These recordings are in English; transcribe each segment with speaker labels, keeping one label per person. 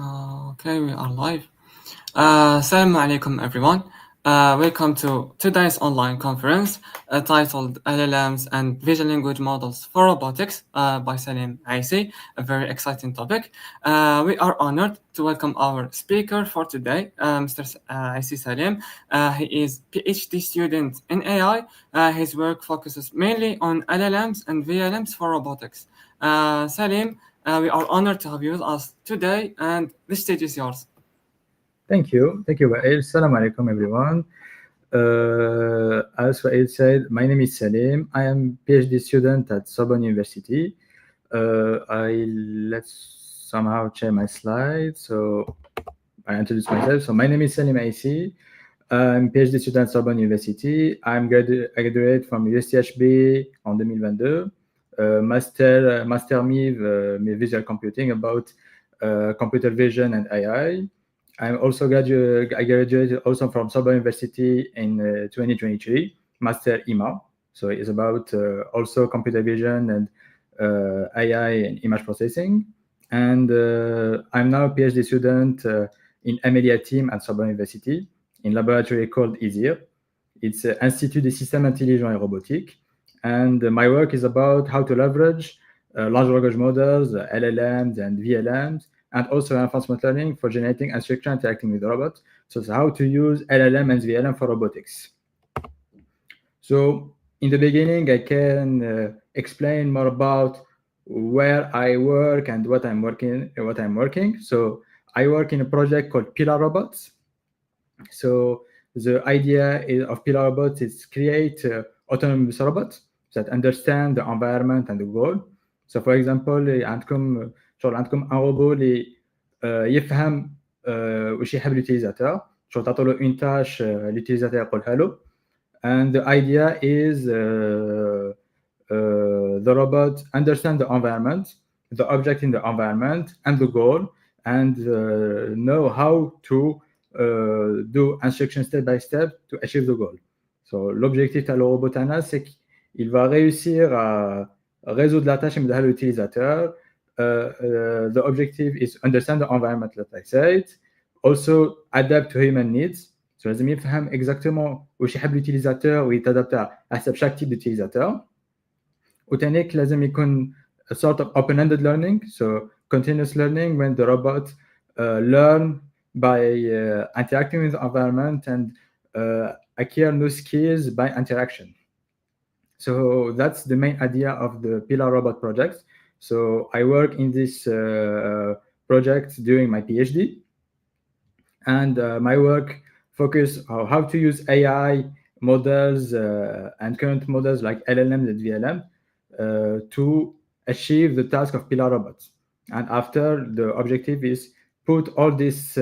Speaker 1: Okay, we are live. Salam alaikum, everyone. Welcome to today's online conference titled LLMs and Visual Language Models for Robotics by Salim Aissi, a very exciting topic. We are honored to welcome our speaker for today, Mr. Aissi Salim. He is PhD student in AI. His work focuses mainly on LLMs and VLMs for robotics. Salim, we are honored to have you with us today, and the stage is yours.
Speaker 2: Thank you, Wael. Assalamu alaikum, everyone. As Wael said, my name is Salim. I am PhD student at Sorbonne University. Let's somehow change my slide. So I introduce myself. So my name is Salim Aissi. I'm PhD student at Sorbonne University. I graduate from USTHB en 2022. Master MIV Visual Computing about computer vision and AI. I graduated also from Sorbonne University in 2023, Master IMA. So it's about also computer vision and AI and image processing. And I'm now a PhD student in media team at Sorbonne University in laboratory called ISIR. It's Institut des Systèmes Intelligents et Robotiques. And my work is about how to leverage large language models, LLMs and VLMs, and also reinforcement learning for generating instruction interacting with robots. So it's how to use LLM and VLM for robotics. So in the beginning, I can explain more about where I work and what I'm working. So I work in a project called Pillar Robots. So the idea of Pillar Robots is create autonomous robots that understand the environment and the goal. So for example, عندكم un robot اللي يفهم وش يحب اليوتيليزاتور، شغل تعطوا له une tâche اليوتيليزاتور يقولها له. And the idea is the robot understand the environment, the object in the environment, and the goal, and know how to do instruction step by step to achieve the goal. So l'objectif de le robot c'est qu'il va réussir à résoudre la tâche de l'utilisateur. The objective is understand the environment that I said, also adapt to human needs. So لازم يفهم exactement واش يحب l'utilisateur ويتadapte à حسب chaque type d'utilisateur. وتانيك لازم يكون a sort of open-ended learning, so continuous learning when the robot learn by interacting with the environment and acquire new skills by interaction. So that's the main idea of the Pillar Robot project. So I work in this project during my PhD, and my work focus on how to use AI models and current models like LLMs and VLM to achieve the task of Pillar Robots. And after, the objective is put all these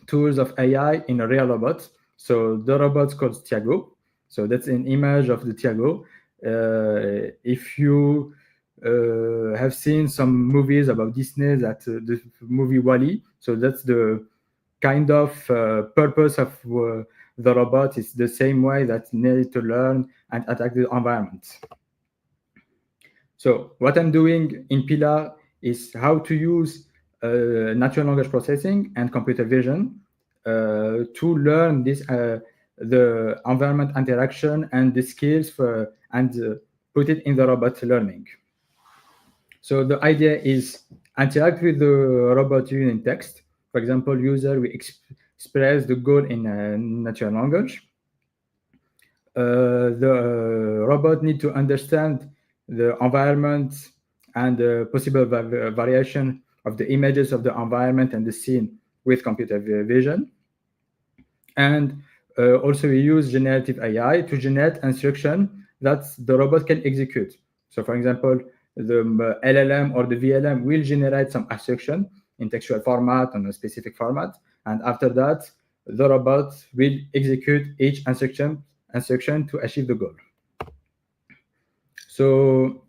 Speaker 2: tools of AI in a real robot. So the robot's called Tiago. So that's an image of the Tiago. If you have seen some movies about Disney, that the movie WALL-E, so that's the kind of purpose of the robot. Is the same way that it needs to learn and adapt the environment. So what I'm doing in Pillar is how to use natural language processing and computer vision to learn this the environment interaction and the skills for and put it in the robot learning. So the idea is interact with the robot using text. For example, user will express the goal in natural language. The robot need to understand the environment and the possible variation of the images of the environment and the scene with computer vision. And also we use generative AI to generate instruction that the robot can execute. So for example, the LLM or the VLM will generate some instruction in textual format on a specific format. And after that, the robot will execute each instruction to achieve the goal. So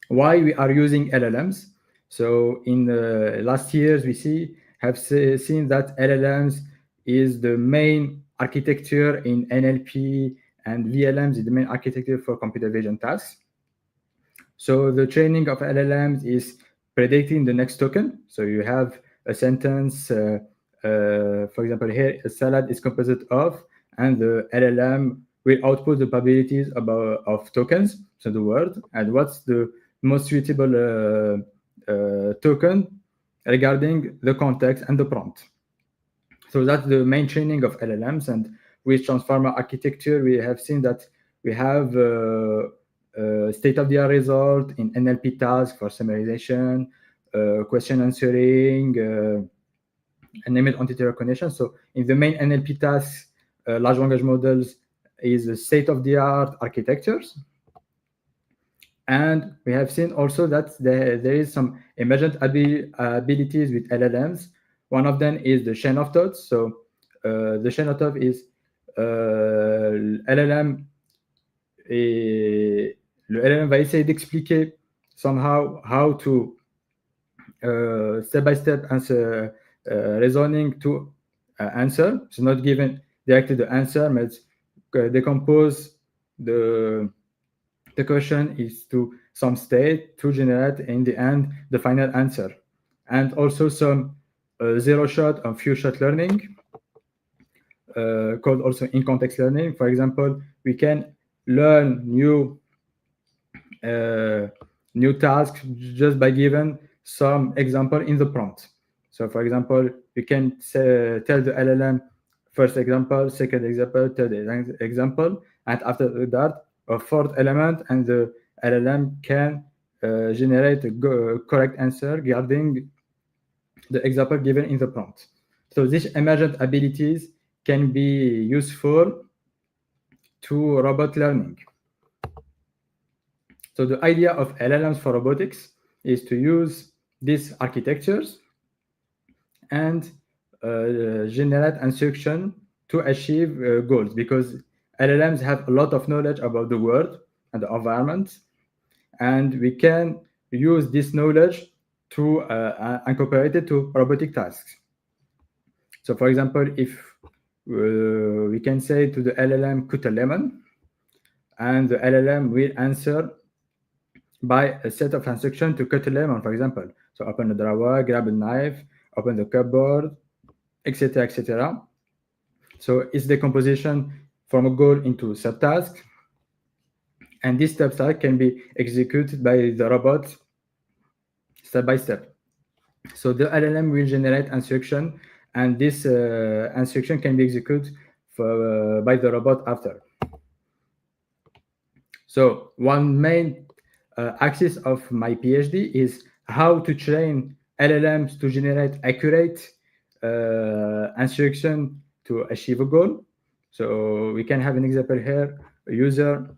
Speaker 2: why we are using LLMs? So in the last years, we have seen that LLMs is the main architecture in NLP, and VLMs is the main architecture for computer vision tasks. So the training of LLMs is predicting the next token. So you have a sentence, for example, here a salad is composed of, and the LLM will output the probabilities of tokens, so the word, and what's the most suitable token regarding the context and the prompt. So that's the main training of LLMs. And with transformer architecture, we have seen that we have state-of-the-art result in NLP tasks for summarization, question answering, and image entity recognition. So in the main NLP tasks, large language models is state-of-the-art architectures. And we have seen also that there is some emergent abilities with LLMs. One of them is the chain of thoughts. So the chain of thought is LLM, et le LLM va essayer d'expliquer somehow how to step-by-step answer reasoning to answer. So not given directly the answer, but decompose the question is to some state to generate in the end the final answer. And also some zero shot and few shot learning, called also in context learning. For example, we can learn new tasks just by giving some example in the prompt. So for example, we can tell the LLM first example, second example, third example, and after that a fourth element, and the LLM can generate a correct answer regarding the example given in the prompt. So these emergent abilities can be useful to robot learning. So the idea of LLMs for robotics is to use these architectures and generate instruction to achieve goals, because LLMs have a lot of knowledge about the world and the environment, and we can use this knowledge to incorporate it to robotic tasks. So for example, if we can say to the LLM, cut a lemon, and the LLM will answer by a set of instructions to cut a lemon, for example. So open a drawer, grab a knife, open the cupboard, etc., etc. So it's decomposition from a goal into subtasks, and this subtask can be executed by the robot step by step. So the LLM will generate instruction, and this instruction can be executed by the robot after. So one main axis of my PhD is how to train LLMs to generate accurate instruction to achieve a goal. So we can have an example here. A user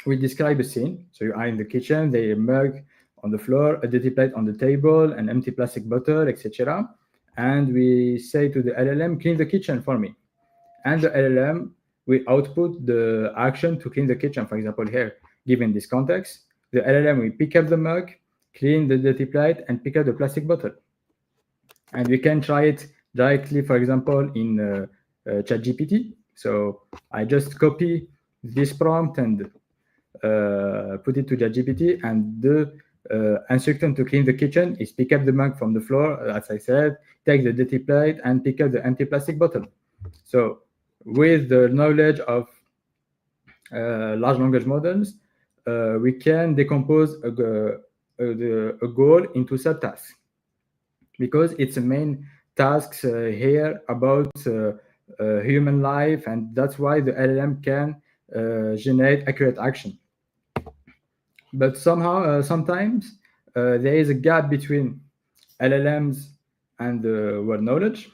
Speaker 2: will describe a scene. So you are in the kitchen, there is a mug on the floor, a dirty plate on the table, an empty plastic bottle, etc. And we say to the LLM, clean the kitchen for me. And the LLM will output the action to clean the kitchen. For example, here, given this context, the LLM will pick up the mug, clean the dirty plate, and pick up the plastic bottle. And we can try it directly, for example, in ChatGPT. So I just copy this prompt and put it to ChatGPT, and the instruction to clean the kitchen is pick up the mug from the floor, as I said, take the dirty plate, and pick up the empty plastic bottle. So with the knowledge of large language models, we can decompose a goal into subtasks, because it's a main tasks here about human life, and that's why the LLM can generate accurate action. But somehow, sometimes there is a gap between LLMs and world knowledge.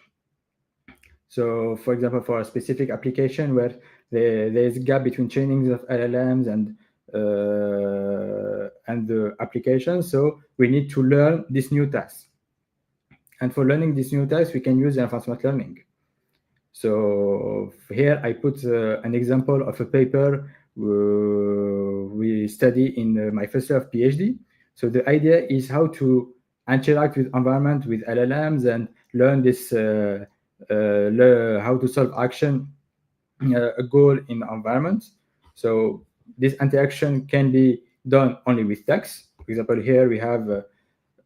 Speaker 2: So, for example, for a specific application where there is a gap between trainings of LLMs and the application, so we need to learn this new task. And for learning this new task, we can use reinforcement learning. So here I put an example of a paper we study in my first year of PhD. So the idea is how to interact with environment with LLMs and learn this, how to solve action, a goal in environment. So this interaction can be done only with text. For example, here we have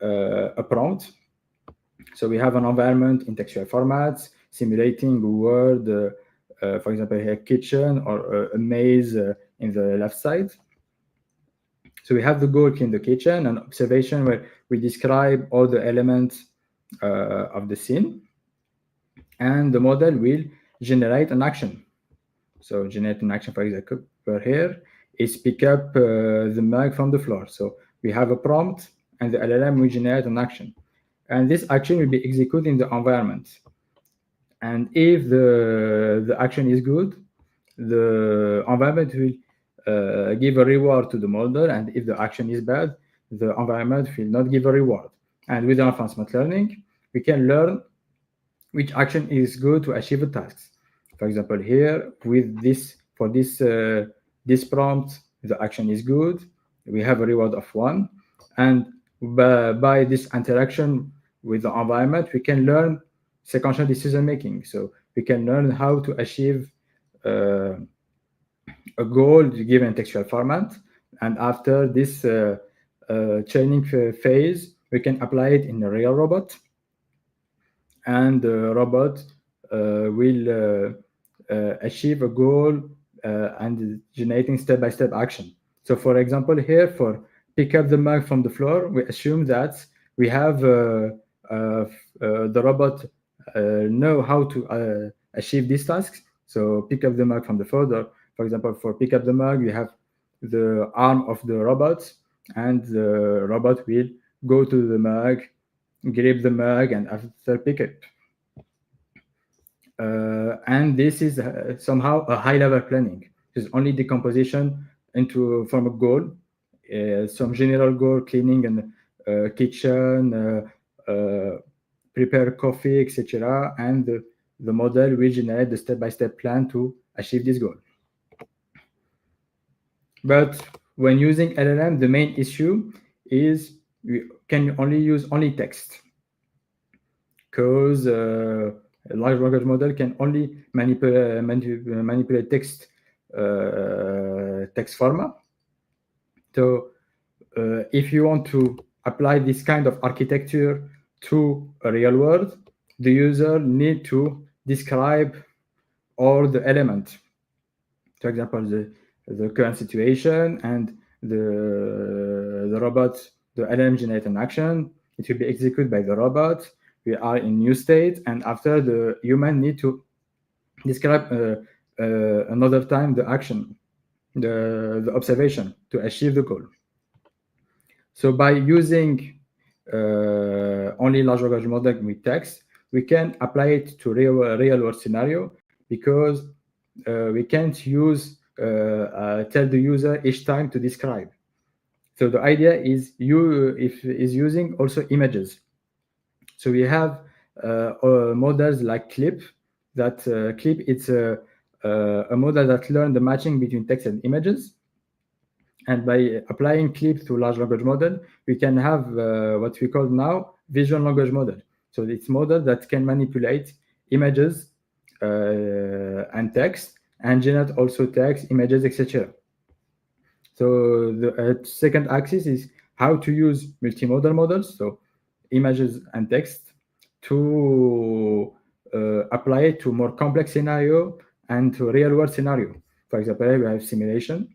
Speaker 2: a prompt. So we have an environment in textual formats, simulating a world, for example, a kitchen or a maze in the left side. So we have the goal in the kitchen, an observation where we describe all the elements of the scene, and the model will generate an action. So generate an action, for example, here is pick up the mug from the floor. So we have a prompt, and the LLM will generate an action. And this action will be executed in the environment. And if the action is good, the environment will give a reward to the model. And if the action is bad, the environment will not give a reward. And with reinforcement learning, we can learn which action is good to achieve a task. For example, here with this, for this prompt, the action is good. We have a reward of 1. And by this interaction with the environment, we can learn sequential decision making. So we can learn how to achieve a goal given textual format. And after this training phase, we can apply it in a real robot. And the robot will achieve a goal and generating step-by-step action. So for example, here for pick up the mug from the floor, we assume that we have the robot know how to achieve these tasks. So pick up the mug from the floor. For example, for pick up the mug, we have the arm of the robot, and the robot will go to the mug, grab the mug, and after pick it. And this is somehow a high-level planning. It's only decomposition from a goal, some general goal, cleaning and kitchen, prepare coffee, etc. And the model will generate the step-by-step plan to achieve this goal. But when using LLM, the main issue is we can only use text, because a large language model can only manipulate text format. So if you want to apply this kind of architecture to a real world, the user need to describe all the elements. For example, the current situation, and the robot, the LLM generate an action. It will be executed by the robot. We are in new state, and after the human need to describe another time the action, the observation to achieve the goal. So by using only large language model with text, we can apply it to real world scenario, because we can't use tell the user each time to describe. So the idea is is using also images. So we have models like Clip. That Clip, it's a model that learns the matching between text and images. And by applying Clip to large language model, we can have what we call now visual language model. So it's model that can manipulate images and text, and generate also text, images, etc. So the second axis is how to use multimodal models, so images and text, to apply it to more complex scenario and to real world scenario. For example, we have simulation.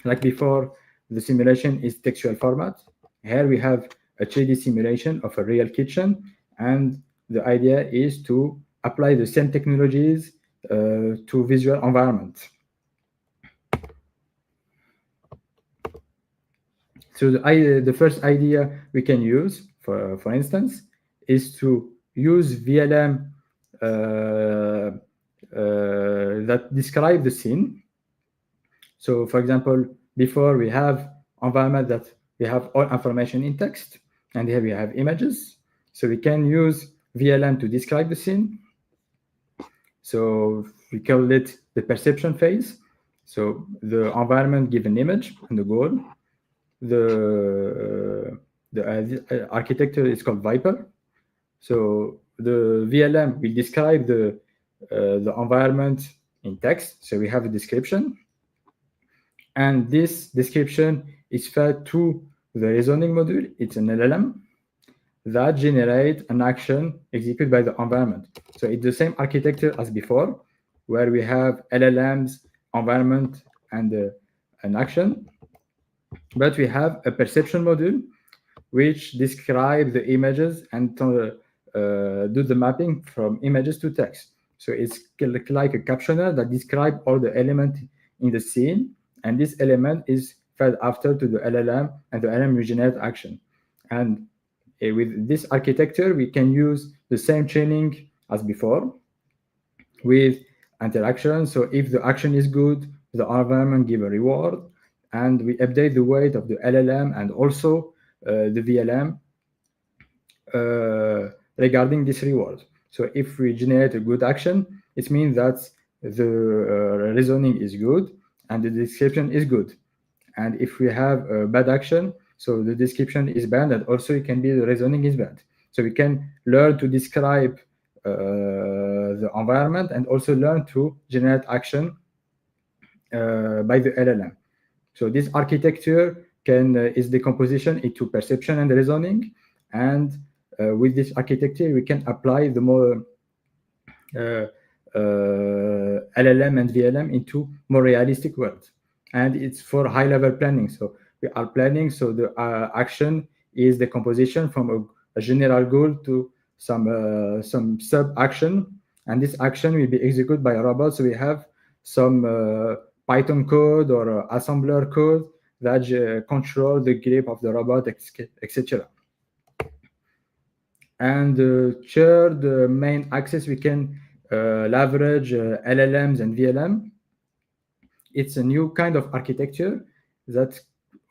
Speaker 2: Like before, the simulation is textual format. Here we have a 3D simulation of a real kitchen, and the idea is to apply the same technologies to visual environment. So the first idea we can use, for instance, is to use VLM that describe the scene. So, for example, before we have environment that we have all information in text, and here we have images. So we can use VLM to describe the scene. So we call it the perception phase. So the environment give an image and the goal. The architecture is called Viper. So the VLM will describe the environment in text. So we have a description, and this description is fed to the reasoning module. It's an LLM. that generate an action executed by the environment. So it's the same architecture as before, where we have LLMs, environment, and an action, but we have a perception module which describe the images and do the mapping from images to text. So it's like a captioner that describe all the elements in the scene, and this element is fed after to the LLM, and the LLM will generate action. And with this architecture, we can use the same training as before with interaction. So if the action is good, the environment give a reward, and we update the weight of the LLM and also the VLM regarding this reward. So if we generate a good action, it means that the reasoning is good and the description is good. And if we have a bad action, so the description is bad, and also it can be the reasoning is bad. So we can learn to describe the environment and also learn to generate action by the LLM. So this architecture is decomposition into perception and reasoning, and with this architecture we can apply the more LLM and VLM into more realistic world, and it's for high level planning. So we are planning, so the action is the composition from a general goal to some sub action, and this action will be executed by a robot. So we have some Python code or assembler code that control the grip of the robot, etc. And the third main axis we can leverage LLMs and VLM. It's a new kind of architecture that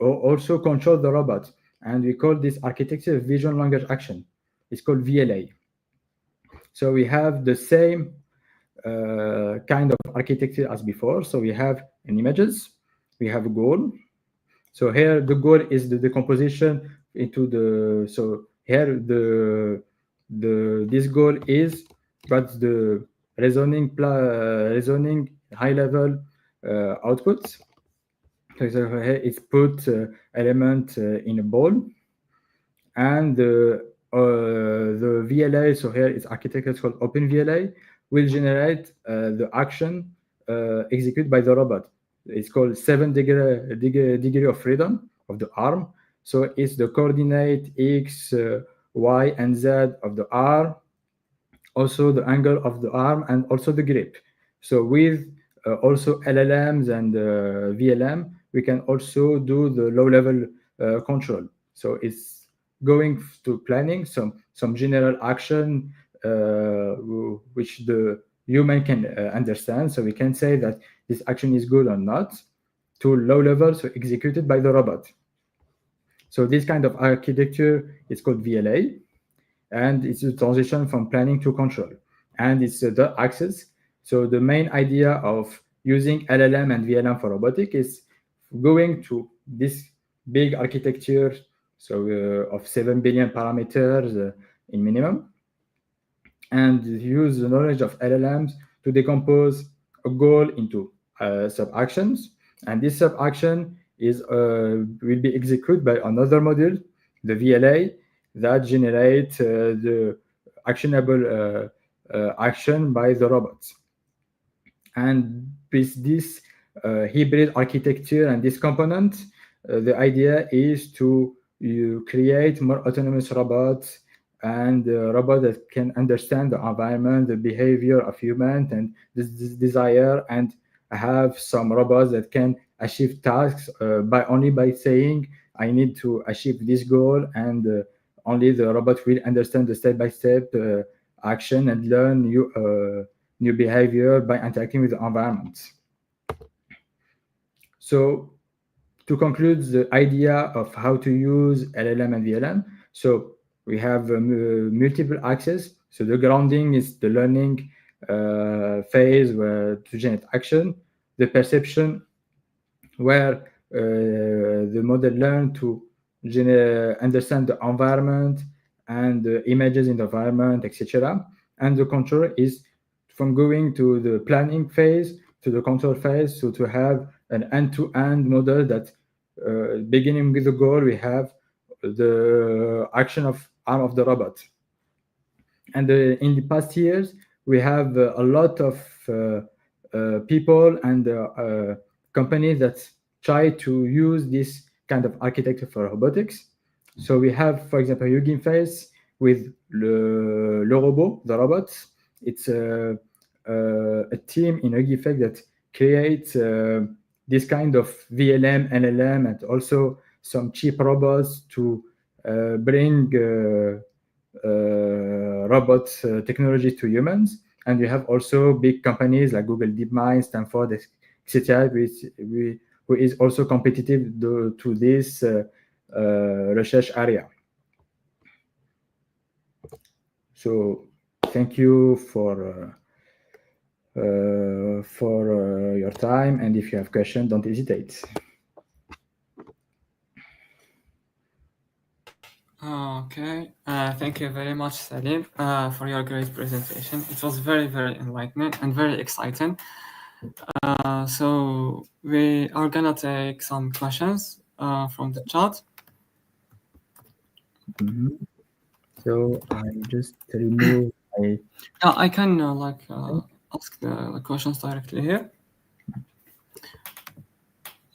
Speaker 2: also controls the robot, and we call this architecture vision language action. It's called VLA. So we have the same kind of architecture as before. So we have an images, we have a goal. So here the goal is the decomposition into the, so here this goal is what the reasoning high level outputs. So here it's put element in a ball, and the VLA, so here it's architecture called Open VLA, will generate the action executed by the robot. It's called 7 degree of freedom of the arm. So it's the coordinate X, Y, and Z of the arm, also the angle of the arm, and also the grip. So with also LLMs and VLM, we can also do the low-level control. So it's going to planning some general action which the human can understand. So we can say that this action is good or not, to low level, so executed by the robot. So this kind of architecture is called VLA, and it's a transition from planning to control, and it's the axis. So the main idea of using LLM and VLM for robotic is going to this big architecture, so of 7 billion parameters in minimum, and use the knowledge of LLMs to decompose a goal into sub-actions, and this sub-action is will be executed by another module, the VLA, that generate the actionable action by the robots. And with this hybrid architecture and this component, the idea is to create more autonomous robots, and robots that can understand the environment, the behavior of humans, and this desire, and have some robots that can achieve tasks by saying, I need to achieve this goal, and only the robot will understand the step-by-step action and learn new behavior by interacting with the environment. So to conclude the idea of how to use LLM and VLM, so we have multiple axes. So the grounding is the learning phase where to generate action, the perception where the model learn to understand the environment and the images in the environment, etc. And the control is from going to the planning phase to the control phase, so to have an end-to-end model that beginning with the goal, we have the action of arm of the robot. And in the past years, we have a lot of people and companies that try to use this kind of architecture for robotics. So we have, for example, Hugging Face with le robot, the robots. It's a team in Hugging Face that creates this kind of VLM, LLM, and also some cheap robots to bring robot technology to humans. And you have also big companies like Google DeepMind, Stanford, etc., who is also competitive to this research area. So thank you for your time, and if you have questions, don't hesitate.
Speaker 1: Okay, thank you very much, Salim, for your great presentation. It was very, very enlightening and very exciting. So we are gonna take some questions from the chat.
Speaker 2: So I just remove my...
Speaker 1: I can ask the questions directly here.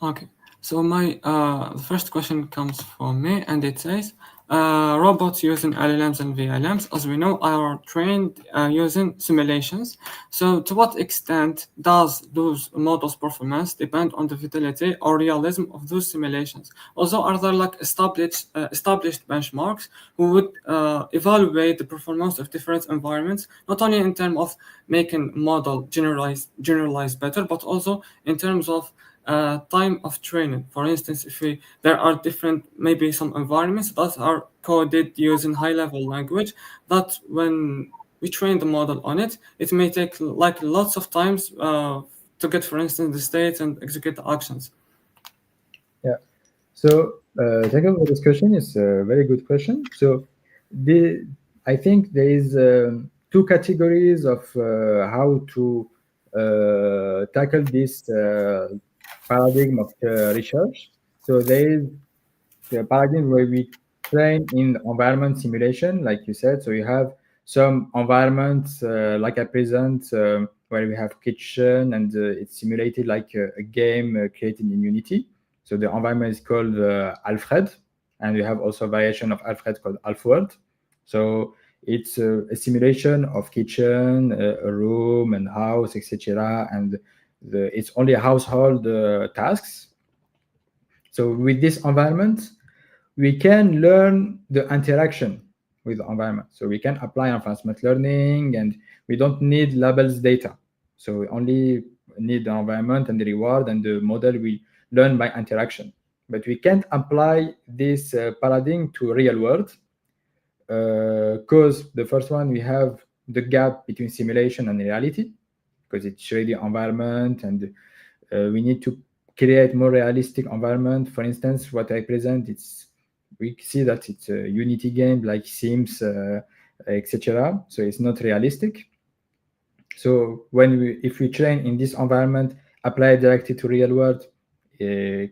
Speaker 1: Okay. So my the first question comes from me, and it says, robots using LLMs and VLMs, as we know, are trained using simulations. So to what extent does those models' performance depend on the fidelity or realism of those simulations? Also, are there like established benchmarks who would evaluate the performance of different environments, not only in terms of making model generalize better, but also in terms of time of training? For instance, if there are different, maybe some environments that are coded using high level language, that when we train the model on it, it may take like lots of times to get, for instance, the states and execute the actions.
Speaker 2: Yeah. So thank you for this question. It's a very good question. So I think there is two categories of how to tackle this paradigm of research. So there is the paradigm where we train in environment simulation, like you said. So you have some environments like I present where we have kitchen, and it's simulated like a game created in Unity. So the environment is called Alfred, and we have also a variation of Alfred called AlfWorld. So it's a simulation of kitchen, a room, and house, etc. And it's only household tasks. So with this environment, we can learn the interaction with the environment. So we can apply reinforcement learning, and we don't need labels data. So we only need the environment and the reward, and the model will learn by interaction. But we can't apply this paradigm to real world because the first one, we have the gap between simulation and reality, because it's really environment, and we need to create more realistic environment. For instance, what I present, we see that it's a Unity game like Sims, etc. So it's not realistic. So if we train in this environment, apply directly to real world,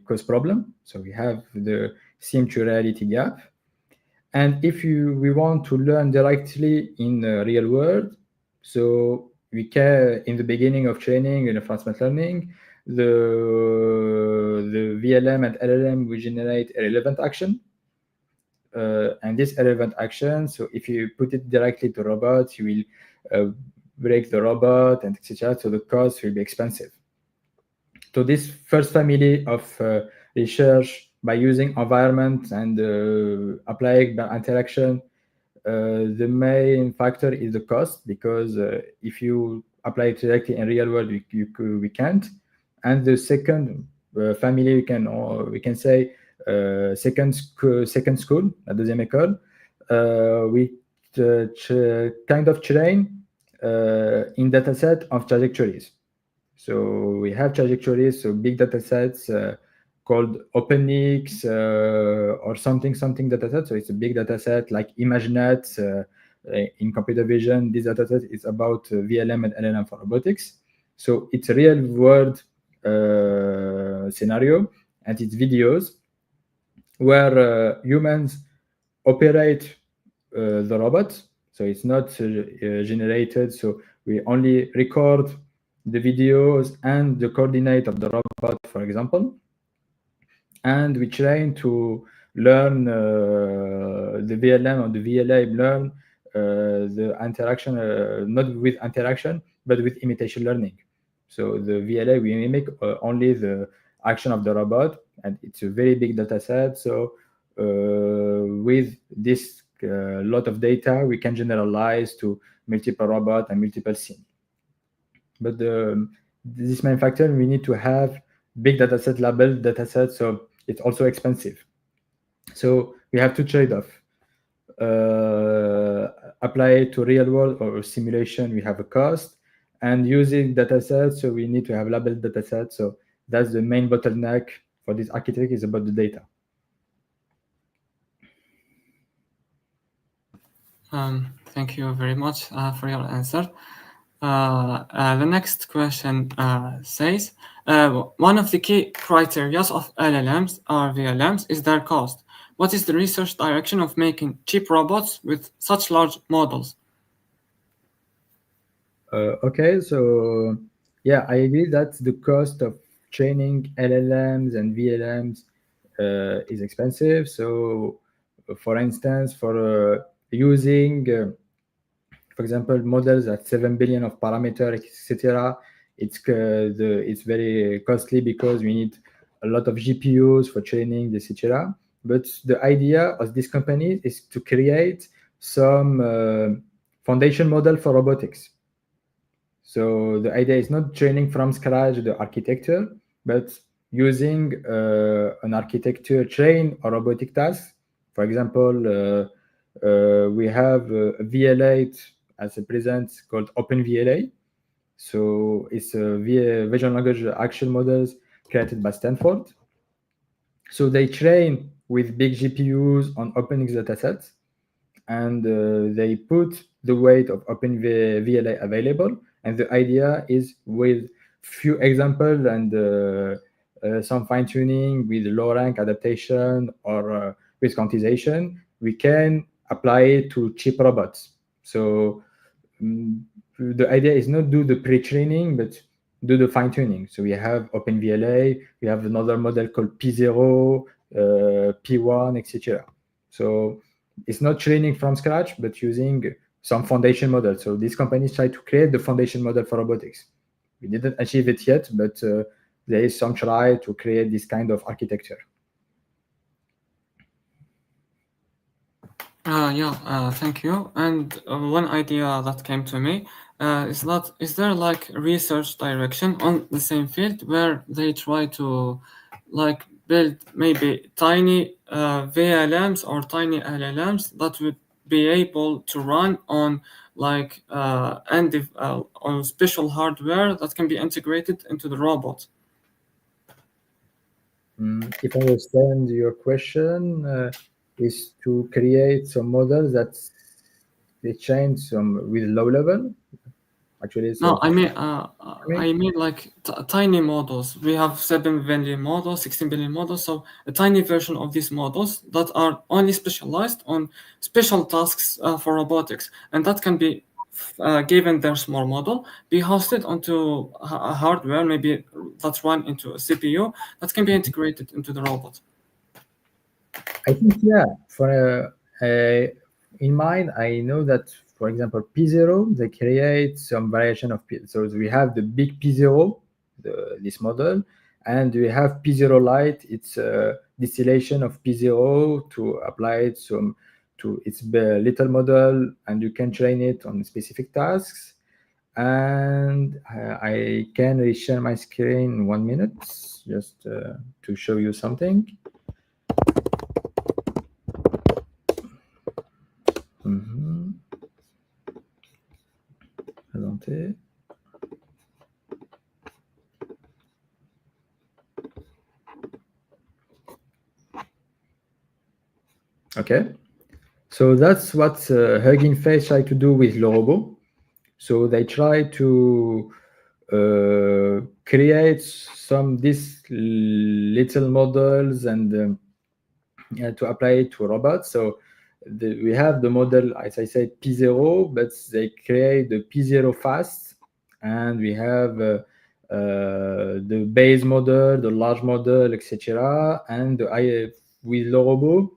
Speaker 2: cause problem. So we have the sim to reality gap. And if we want to learn directly in the real world, so we can, in the beginning of training in reinforcement learning, the VLM and LLM will generate a relevant action. And this relevant action, so if you put it directly to robots, you will break the robot, and etc. So the cost will be expensive. So this first family of research by using environment and applying by interaction, the main factor is the cost, because if you apply it directly in real world, we can't. And the second family, we can say second school, la deuxième école, we kind of train in dataset of trajectories. So we have trajectories, so big data sets called OpenX or something data set. So it's a big data set like ImageNet in computer vision. This data set is about VLM and LLM for robotics. So it's a real world scenario, and it's videos where humans operate the robot. So it's not generated. So we only record the videos and the coordinate of the robot, for example. And we train to learn the VLM or the VLA learn the interaction, not with interaction, but with imitation learning. So the VLA, we mimic only the action of the robot, and it's a very big data set. So with this lot of data, we can generalize to multiple robot and multiple scene. But this manufacturing, we need to have big data set, labeled data set, so it's also expensive. So we have to trade off. Apply it to real world or simulation, we have a cost, and using data sets, so we need to have labeled data sets. So that's the main bottleneck for this architect, is about the data.
Speaker 1: Thank you very much for your answer. The next question says, one of the key criteria of LLMs or VLMs is their cost. What is the research direction of making cheap robots with such large models?
Speaker 2: Okay, so yeah, I agree that the cost of training LLMs and VLMs is expensive. So, for instance, for using, for example, models at 7 billion of parameter, etc., it's very costly because we need a lot of GPUs for training, etc. But the idea of this company is to create some foundation model for robotics. So the idea is not training from scratch the architecture, but using an architecture train a robotic task. For example, we have a VLA as a present called OpenVLA. So it's a visual language action models created by Stanford. So they train with big GPUs on OpenX datasets, and they put the weight of OpenVLA available. And the idea is, with few examples and some fine tuning with low rank adaptation or with quantization, we can apply it to cheap robots. So the idea is not do the pre-training, but do the fine tuning. So we have OpenVLA, we have another model called P0, P1, etc. So it's not training from scratch, but using some foundation model. So these companies try to create the foundation model for robotics. We didn't achieve it yet, but there is some try to create this kind of architecture.
Speaker 1: Thank you. And one idea that came to me is there like research direction on the same field where they try to like build maybe tiny VLMs or tiny LLMs that would be able to run on like on special hardware that can be integrated into the robot.
Speaker 2: If I understand your question, is to create some models that they change some with low level. Actually,
Speaker 1: No,
Speaker 2: so
Speaker 1: I mean like tiny models. We have 7 billion models, 16 billion models. So a tiny version of these models that are only specialized on special tasks for robotics, and that can be given their small model, be hosted onto a hardware, maybe that's run into a CPU that can be integrated into the robot.
Speaker 2: I think, yeah, for in mind, I know that, for example, P0, they create some variation of P. So we have the big P0, this model, and we have P0 Lite. It's a distillation of P0 to apply it to its little model, and you can train it on specific tasks. And I can reshare my screen in 1 minute just to show you something. Présenter. Okay, so that's what Hugging Face try to do with Lorobo. So they try to create some these little models and to apply it to robots. So we have the model, as I said, P0, but they create the P0 fast, and we have the base model, the large model, etc. And with Lorobo,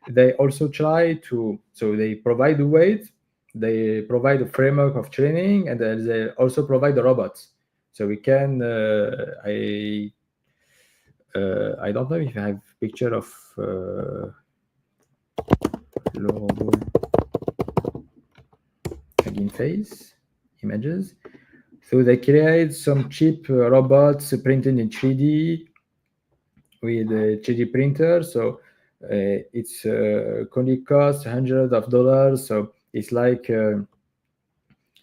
Speaker 2: they also try to, so they provide the weight, they provide a framework of training, and they also provide the robots. So we can, I don't know if I have picture of Lorobo Hugging Face images. So they create some cheap robots printed in 3D with a 3D printer. So it's only costs hundreds of dollars. So it's like the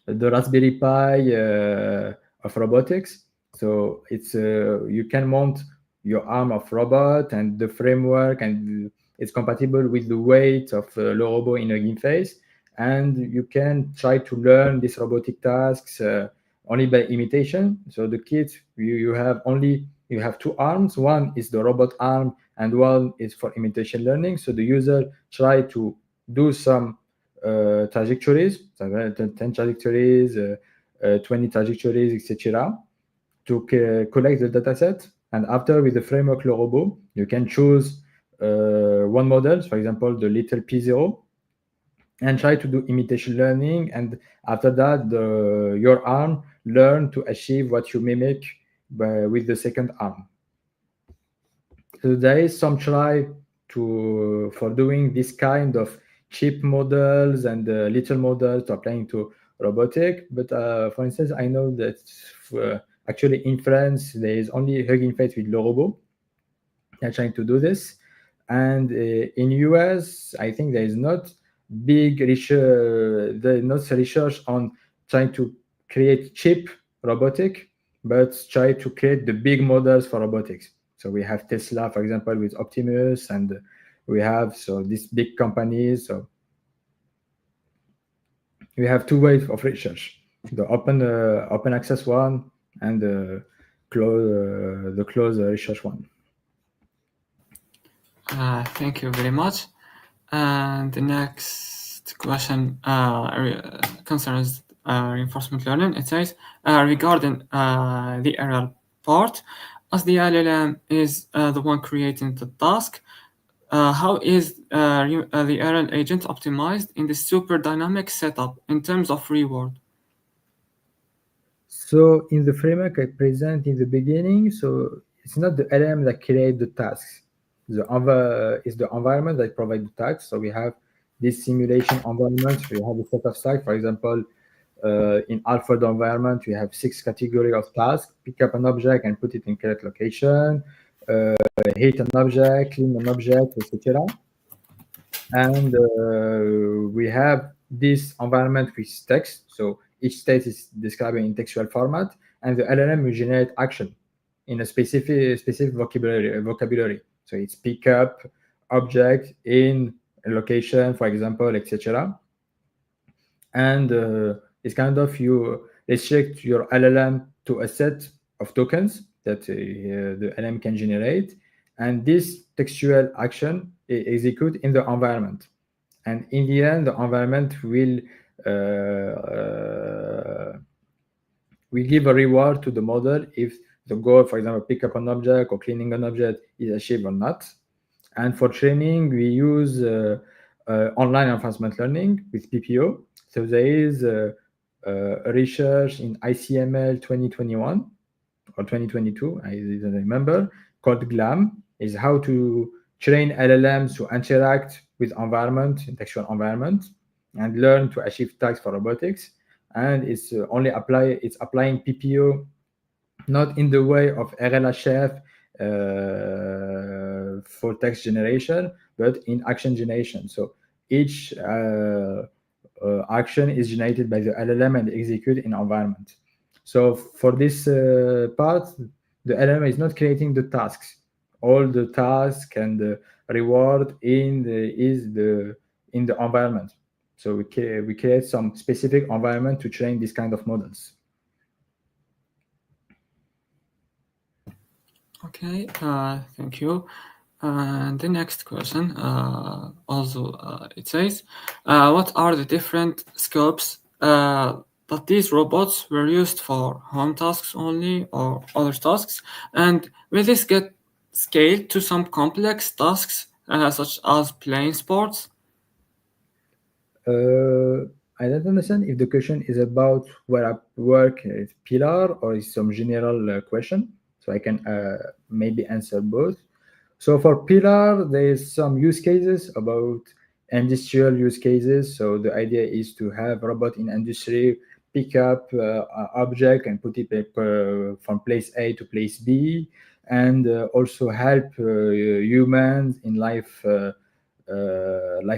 Speaker 2: Raspberry Pi of robotics. So it's you can mount your arm of robot and the framework, and it's compatible with the weight of Lorobo in a game face. And you can try to learn these robotic tasks only by imitation. So the kit, you have two arms. One is the robot arm, and one is for imitation learning. So the user try to do some trajectories, so 10 trajectories, 20 trajectories, etc., to collect the dataset. And after, with the framework Lorobo, you can choose one model, for example, the little P0, and try to do imitation learning. And after that, your arm learn to achieve what you mimic with the second arm. So there is some try to for doing this kind of cheap models and little models to applying to robotic. But for instance, I know that actually in France there is only Hugging Face with Lorobo. They're trying to do this, and in US, I think there is not big research. There is not research on trying to create cheap robotic, but try to create the big models for robotics. So we have Tesla, for example, with Optimus, and we have so these big companies. So we have two ways of research: the open access one and the closed research one.
Speaker 1: Thank you very much. And the next question concerns reinforcement learning. It says regarding the RL part, as the LLM is the one creating the task, how is the RL agent optimized in this super dynamic setup in terms of reward?
Speaker 2: So in the framework I present in the beginning, so it's not the LM that create the tasks. It's the environment that provide the tasks. So we have this simulation environment. We have a set of tasks. For example, in Alfred environment, we have 6 categories of tasks: pick up an object and put it in correct location, hit an object, clean an object, etc. And we have this environment with text. So each state is described in textual format, and the LLM will generate action in a specific vocabulary. So it's pick up object in a location, for example, etc. And it's kind of you restrict your LLM to a set of tokens that the LLM can generate, and this textual action execute in the environment. And in the end, the environment will give a reward to the model if the goal, for example, pick up an object or cleaning an object, is achieved or not. And for training, we use online reinforcement learning with PPO. So there is a research in ICML 2021 or 2022, I didn't remember, called GLAM, is how to train LLMs to interact with environment, textual environment, and learn to achieve tasks for robotics. And it's applying PPO not in the way of RLHF for text generation, but in action generation. So each action is generated by the LLM and executed in environment. So for this part, the LLM is not creating the tasks. All the task and the reward in the environment. So we create some specific environment to train this kind of models.
Speaker 1: Okay, thank you. And the next question it says, what are the different scopes that these robots were used for? Home tasks only or other tasks? And will this get scaled to some complex tasks such as playing sports?
Speaker 2: I don't understand if the question is about where I work, it's pillar, or is some general question. So I can maybe answer both. So for pillar, there is some use cases about industrial use cases. So the idea is to have robot in industry pick up object and put it from place A to place B, and also help humans in life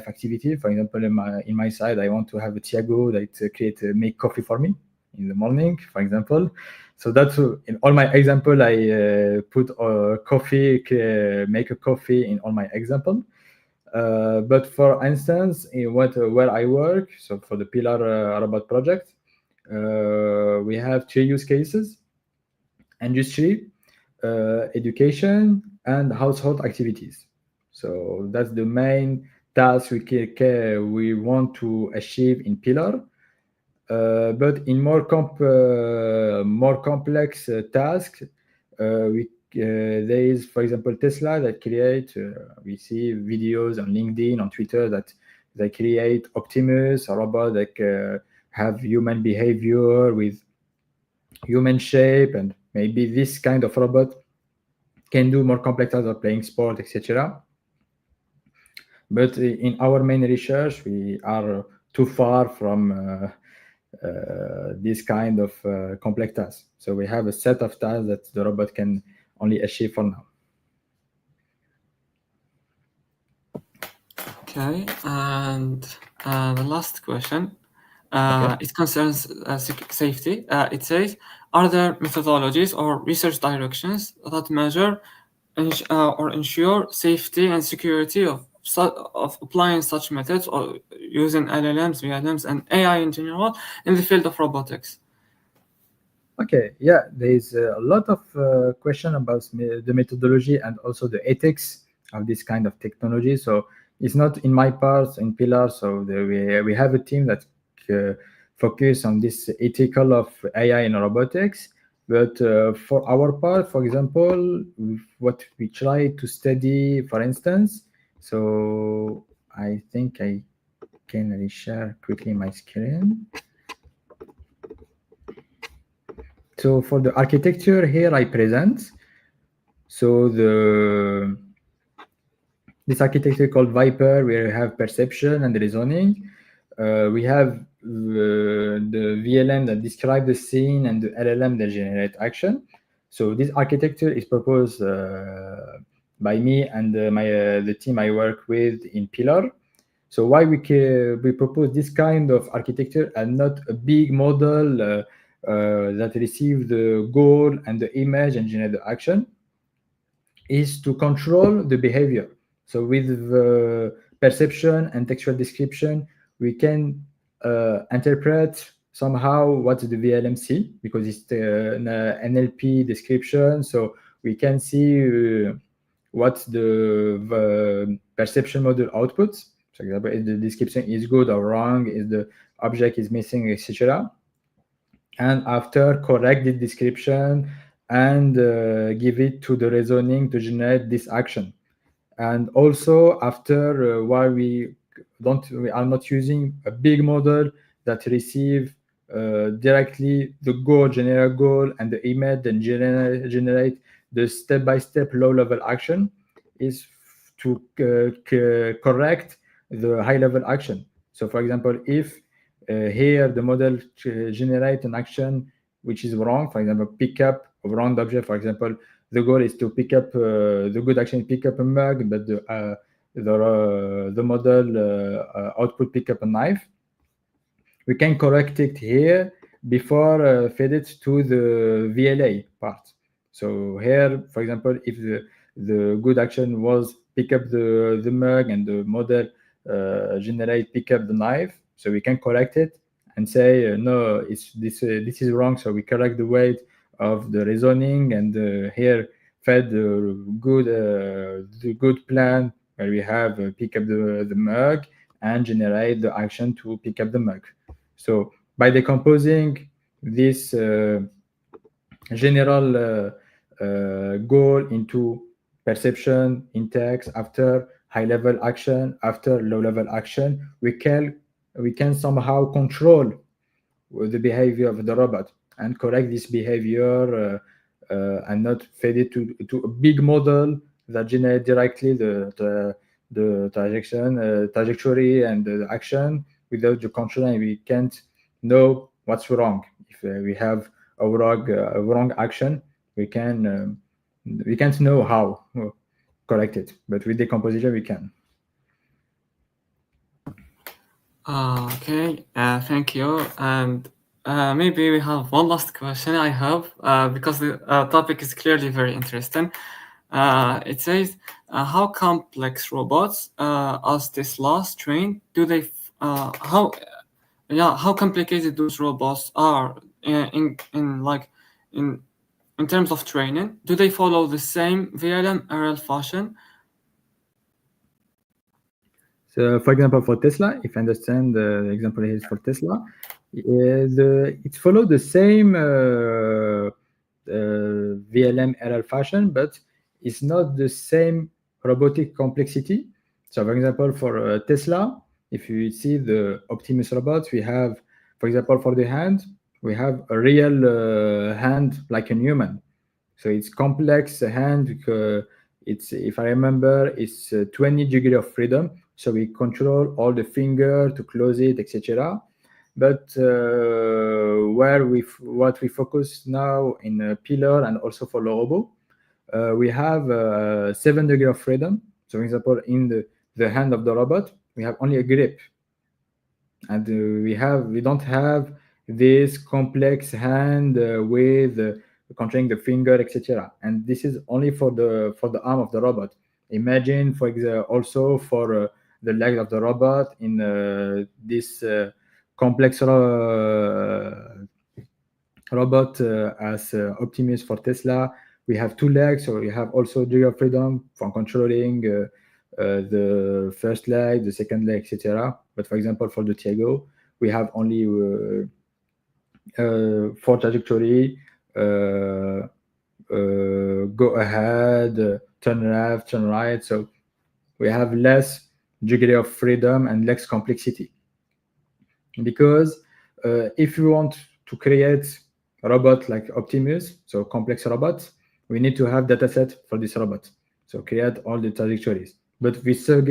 Speaker 2: activity. For example, in my side, I want to have a Tiago that make coffee for me in the morning, for example. So that's in all my example. I put coffee, make a coffee in all my example. But for instance, in where I work, so for the Pillar Robot project, we have three use cases: industry, education, and household activities. So that's the main task we want to achieve in Pillar. But in more complex tasks, there is, for example, Tesla that create. We see videos on LinkedIn, on Twitter that they create Optimus, a robot that have human behavior with human shape, and maybe this kind of robot can do more complex tasks of playing sport, etc. But in our main research, we are too far from this kind of complex tasks. So we have a set of tasks that the robot can only achieve for now.
Speaker 1: Okay, and the last question,
Speaker 2: Okay.
Speaker 1: it concerns safety. It says, are there methodologies or research directions that measure or ensure safety and security of applying such methods or using LLMs, VLMs, and AI in general in the field of robotics?
Speaker 2: Okay, yeah, there is a lot of question about the methodology and also the ethics of this kind of technology. So it's not in my part in Pillar. So we have a team that uh, focus on this ethical of AI and robotics. But for our part, for example, what we try to study, for instance, so I think I can reshare quickly my screen. So for the architecture here I present, so this architecture called Viper, we have perception and reasoning. We have the VLM that describe the scene and the LLM that generate action. So this architecture is proposed by me and the team I work with in Pillar. So why we propose this kind of architecture and not a big model that receive the goal and the image and generate the action, is to control the behavior. So with the perception and textual description, we can interpret somehow what the VLM see, because it's an NLP description. So we can see what the perception model outputs. For example, if the description is good or wrong, if the object is missing, etc. And after correct the description and give it to the reasoning to generate this action. And also after while we are not using a big model that receive directly the goal, general goal, and the image, and generate the step-by-step low-level action, is to correct the high-level action. So for example, if here the model generate an action which is wrong, for example, pick up a wrong object. For example, the goal is to pick up the good action, pick up a mug, but the model output pick up a knife. We can correct it here before feed it to the VLA part. So here, for example, if the good action was pick up the mug and the model generate pick up the knife, so we can correct it and say no, it's this is wrong. So we correct the weight of the reasoning and here fed the good plan where we have pick up the mug and generate the action to pick up the mug. So by decomposing this general goal into perception, index, after high-level action, after low-level action, we can somehow control the behavior of the robot and correct this behavior and not feed it to a big model that generate directly the trajectory and the action without the control, and we can't know what's wrong. If we have a wrong action, we can't know how correct it, but with decomposition we can.
Speaker 1: Okay, thank you. And maybe we have one last question, I hope, because the topic is clearly very interesting. It says, how complex robots as this last train do they, how complicated those robots are in like in in terms of training? Do they follow the same VLM RL fashion?
Speaker 2: So, for example, for Tesla, if I understand the example here is for Tesla, it follows the same VLM RL fashion, but it's not the same robotic complexity. So, for example, for Tesla, if you see the Optimus robots, we have, for example, for the hand, we have a real hand like a human. So it's complex hand because it's, if I remember, it's 20 degree of freedom. So we control all the finger to close it, etc. But what we focus now in pillar and also for Lorobo, we have 7 degree of freedom. So, for example, in the hand of the robot, we have only a grip, and we don't have this complex hand with controlling the finger, etc. And this is only for the arm of the robot. Imagine, for example, also for the leg of the robot in this complex robot as Optimus for Tesla. We have 2 legs, so we have also degree of freedom for controlling the first leg, the second leg, etc. But for example, for the Tiago, we have only 4 trajectory, go ahead, turn left, turn right. So we have less degree of freedom and less complexity. Because if you want to create a robot like Optimus, so complex robots, we need to have dataset for this robot. So create all the trajectories. But with 7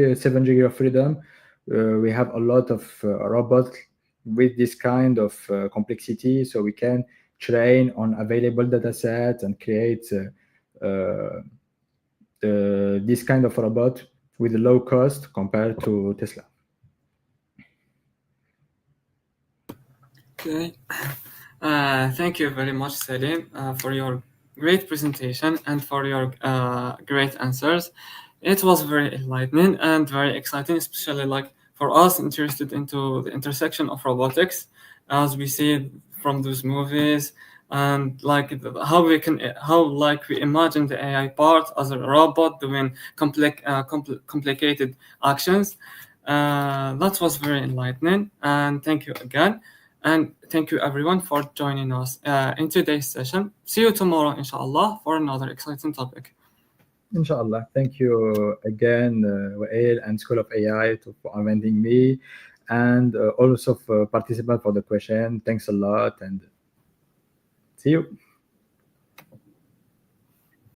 Speaker 2: degree of freedom, we have a lot of robots with this kind of complexity, so we can train on available datasets and create this kind of robot with low cost compared to Tesla.
Speaker 1: Okay. Thank you very much, Salim, for your great presentation and for your great answers. It was very enlightening and very exciting, especially like for us interested into the intersection of robotics, as we see it from those movies, and like how we can how like we imagine the AI part as a robot doing complicated actions. That was very enlightening, and thank you again. And thank you everyone for joining us in today's session. See you tomorrow, inshallah, for another exciting topic.
Speaker 2: Inshallah. Thank you again, Wael and School of AI for inviting me, and also for participant for the question. Thanks a lot, and see you.